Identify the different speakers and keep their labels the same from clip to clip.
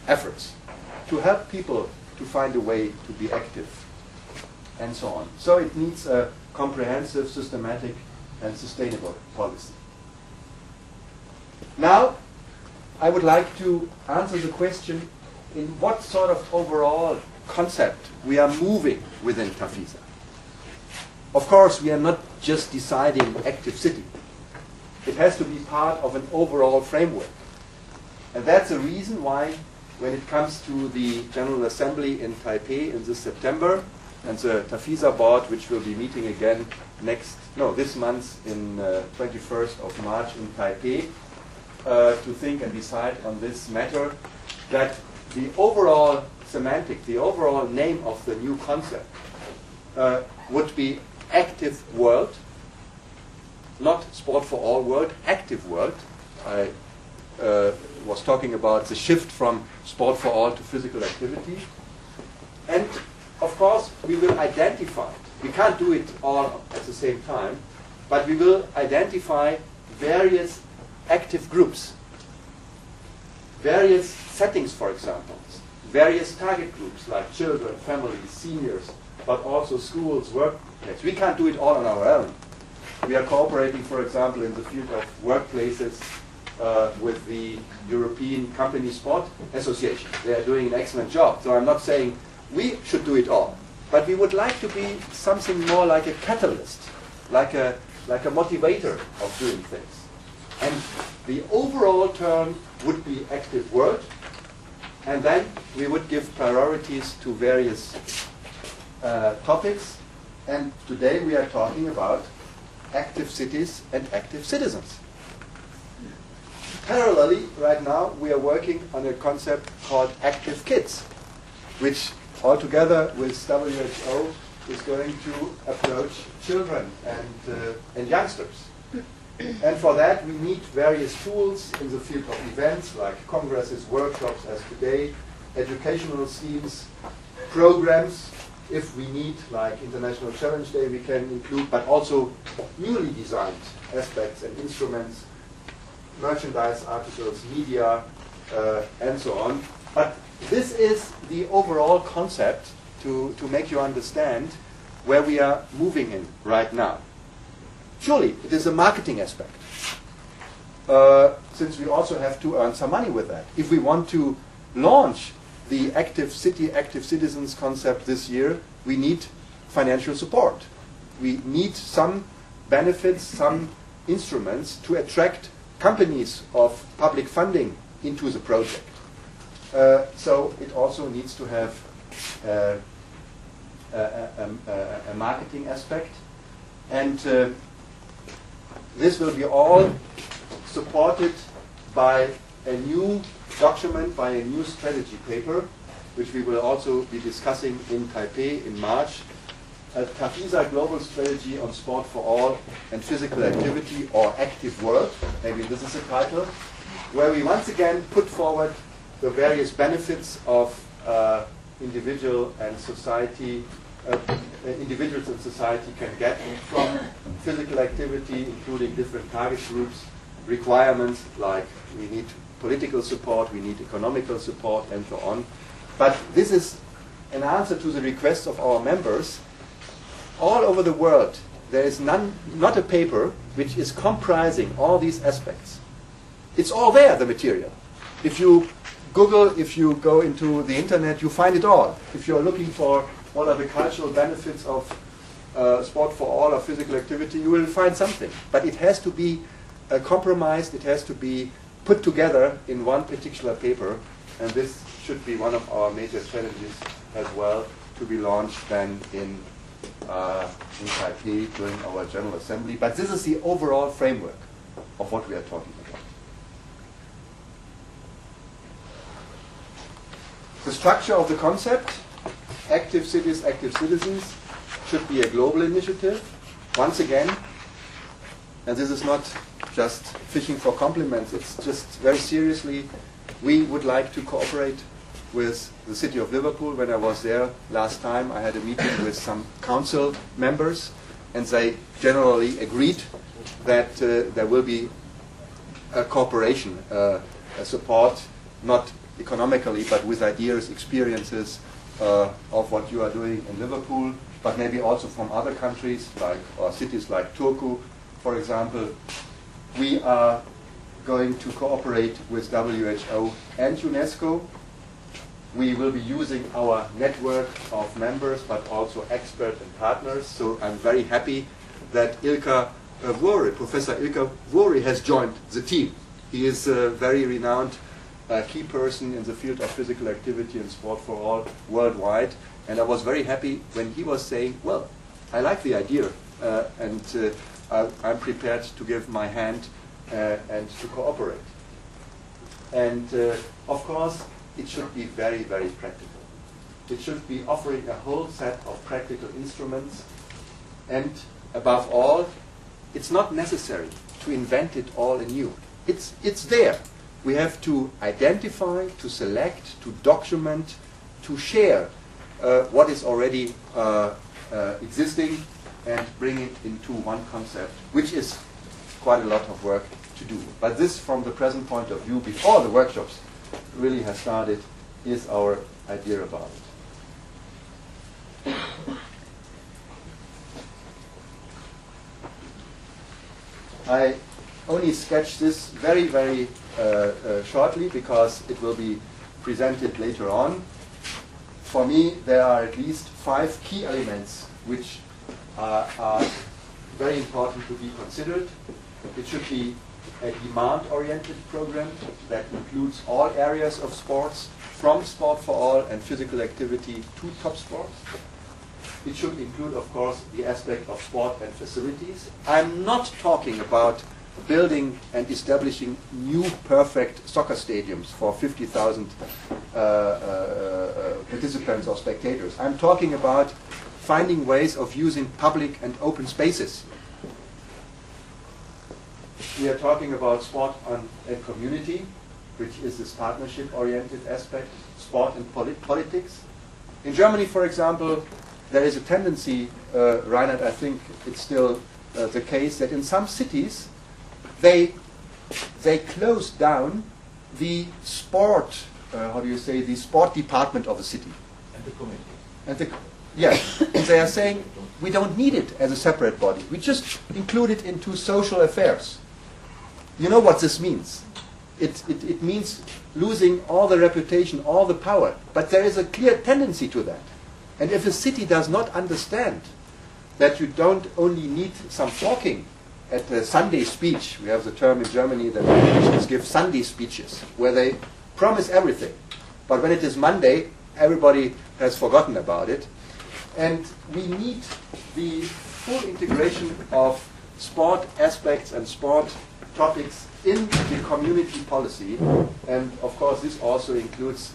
Speaker 1: efforts to help people to find a way to be active and so on. So it needs a comprehensive, systematic and sustainable policy. Now, I would like to answer the question in what sort of overall concept we are moving within TAFISA. Of course, we are not just deciding active city. It has to be part of an overall framework. And that's the reason why, when it comes to the General Assembly in Taipei in this September, and the TAFISA board, which will be meeting again this month in 21st of March in Taipei, to think and decide on this matter, that the overall semantic, the overall name of the new concept would be active world, not sport for all world, active world. I was talking about the shift from sport for all to physical activity. And of course, we will identify, we can't do it all at the same time, but we will identify various active groups, various settings, for example, various target groups like children, families, seniors, but also schools, workplaces. We can't do it all on our own. We are cooperating, for example, in the field of workplaces with the European Company Sport Association. They are doing an excellent job. So I'm not saying we should do it all, but we would like to be something more like a catalyst, like a motivator of doing things. And the overall term would be active world, and then we would give priorities to various topics. And today we are talking about active cities and active citizens. Parallelly, right now, we are working on a concept called active kids, which altogether with WHO is going to approach children and youngsters. And for that, we need various tools in the field of events, like congresses, workshops as today, educational schemes, programs, if we need, like International Challenge Day, we can include, but also newly designed aspects and instruments, merchandise articles, media, and so on. But this is the overall concept to make you understand where we are moving in right now. Surely, it is a marketing aspect, since we also have to earn some money with that. If we want to launch the active city, active citizens concept this year, we need financial support. We need some benefits, some instruments to attract companies of public funding into the project. So it also needs to have a marketing aspect. And this will be all supported by a new document, by a new strategy paper, which we will also be discussing in Taipei in March. A TAFISA Global Strategy on Sport for All and Physical Activity, or Active World, maybe this is the title, where we once again put forward the various benefits of individuals and society can get from physical activity, including different target groups, requirements like we need political support, we need economical support, and so on. But this is an answer to the requests of our members. All over the world, there is not a paper which is comprising all these aspects. It's all there, the material. If you Google, if you go into the internet, you find it all. If you're looking for what are the cultural benefits of sport for all or physical activity, you will find something. But it has to be compromised, it has to be put together in one particular paper, and this should be one of our major strategies as well, to be launched then in Taipei during our General Assembly. But this is the overall framework of what we are talking about. The structure of the concept, active cities, active citizens, should be a global initiative. Once again, and this is not just fishing for compliments, it's just very seriously, we would like to cooperate with the city of Liverpool. When I was there last time, I had a meeting with some council members, and they generally agreed that there will be a cooperation, a support, not economically, but with ideas, experiences of what you are doing in Liverpool, but maybe also from other countries, like or cities like Turku, for example. We are going to cooperate with WHO and UNESCO. We will be using our network of members, but also experts and partners. So I'm very happy that Ilka Vuori, Professor Ilka Vuori, has joined the team. He is a very renowned key person in the field of physical activity and sport for all worldwide. And I was very happy when he was saying, well, I like the idea, and I'm prepared to give my hand and to cooperate. And of course, it should be very, very practical. It should be offering a whole set of practical instruments. And above all, it's not necessary to invent it all anew. It's there. We have to identify, to select, to document, to share what is already existing and bring it into one concept, which is quite a lot of work to do. But this, from the present point of view, before the workshops really have started, is our idea about it. I only sketch this very, very shortly because it will be presented later on. For me, there are at least 5 key elements which are very important to be considered. It should be a demand-oriented program that includes all areas of sports, from sport for all and physical activity to top sports. It should include, of course, the aspect of sport and facilities. I'm not talking about building and establishing new perfect soccer stadiums for 50,000 participants or spectators. I'm talking about finding ways of using public and open spaces. We are talking about sport and community, which is this partnership-oriented aspect, sport and politics. In Germany, for example, there is a tendency, Reinhard, I think it's still the case, that in some cities they closed down the sport, the sport department of the city.
Speaker 2: And the committee.
Speaker 1: And yes, and they are saying we don't need it as a separate body. We just include it into social affairs. You know what this means? It means losing all the reputation, all the power. But there is a clear tendency to that. And if a city does not understand that you don't only need some talking at the Sunday speech, we have the term in Germany that politicians give Sunday speeches, where they promise everything. But when it is Monday, everybody has forgotten about it. And we need the full integration of sport aspects and sport topics in the community policy. And of course, this also includes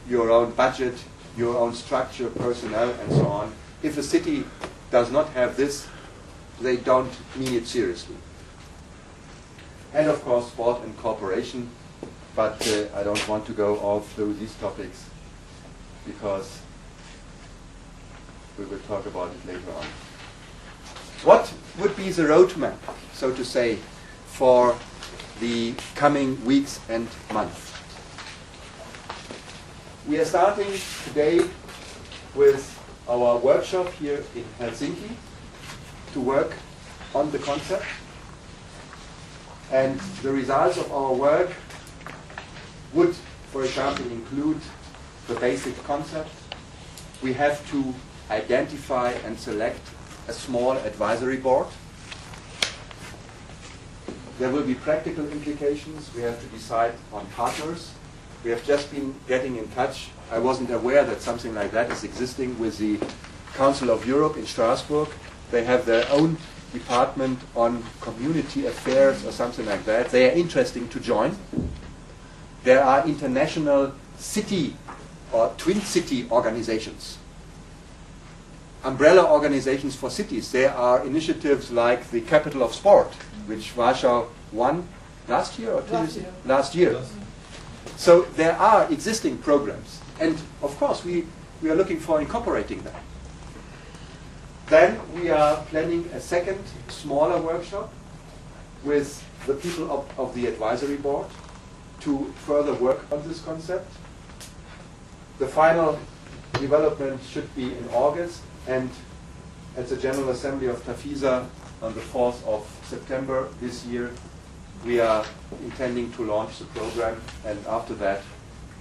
Speaker 1: your own budget, your own structure, personnel, and so on. If a city does not have this, they don't mean it seriously. And of course, sport and cooperation. But I don't want to go all through these topics because we will talk about it later on. What would be the roadmap, so to say, for the coming weeks and months? We are starting today with our workshop here in Helsinki to work on the concept. And the results of our work would, for example, include the basic concept. We have to identify and select a small advisory board. There will be practical implications. We have to decide on partners. We have just been getting in touch. I wasn't aware that something like that is existing with the Council of Europe in Strasbourg. They have their own department on community affairs or something like that. They are interesting to join. There are international city or twin city organizations, umbrella organizations for cities. There are initiatives like the Capital of Sport, which Warsaw won last year or last year. So there are existing programs, and of course we are looking for incorporating them. Then we are planning a second, smaller workshop with the people of the advisory board to further work on this concept. The final development should be in August, and at the General Assembly of TAFISA on the 4th of September this year, we are intending to launch the program, and after that,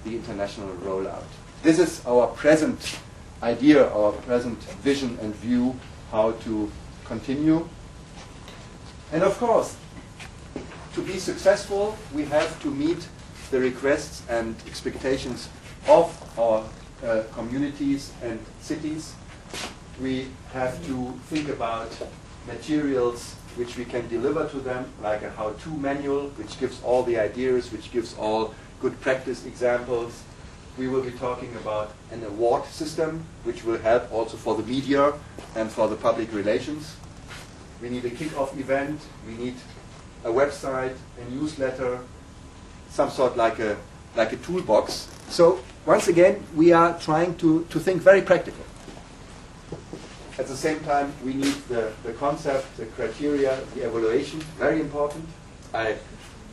Speaker 1: the international rollout. This is our present idea, our present vision and view how to continue. And of course, to be successful, we have to meet the requests and expectations of our communities and cities. We have to think about materials which we can deliver to them, like a how-to manual, which gives all the ideas, which gives all good practice examples. We will be talking about an award system, which will help also for the media and for the public relations. We need a kick-off event. We need a website, a newsletter, some sort like a toolbox. So once again, we are trying to think very practical. At the same time, we need the concept, the criteria, the evaluation, very important. I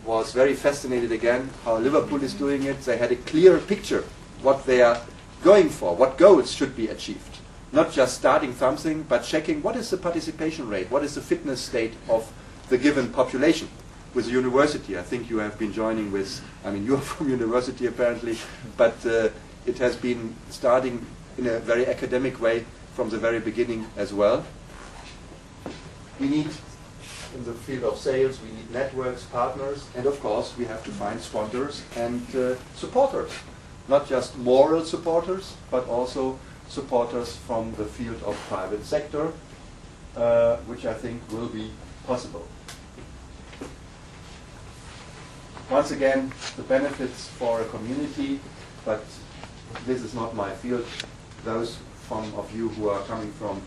Speaker 1: was very fascinated again how Liverpool is doing it. They had a clear picture what they are going for, what goals should be achieved. Not just starting something, but checking what is the participation rate, what is the fitness state of the given population. With the university, I think you have been joining with, I mean, you are from university apparently, but it has been starting in a very academic way from the very beginning as well. We need, in the field of sales, we need networks, partners, and of course we have to find sponsors and supporters. Not just moral supporters, but also supporters from the field of private sector, which I think will be possible. Once again, the benefits for a community, but this is not my field. Those of you who are coming from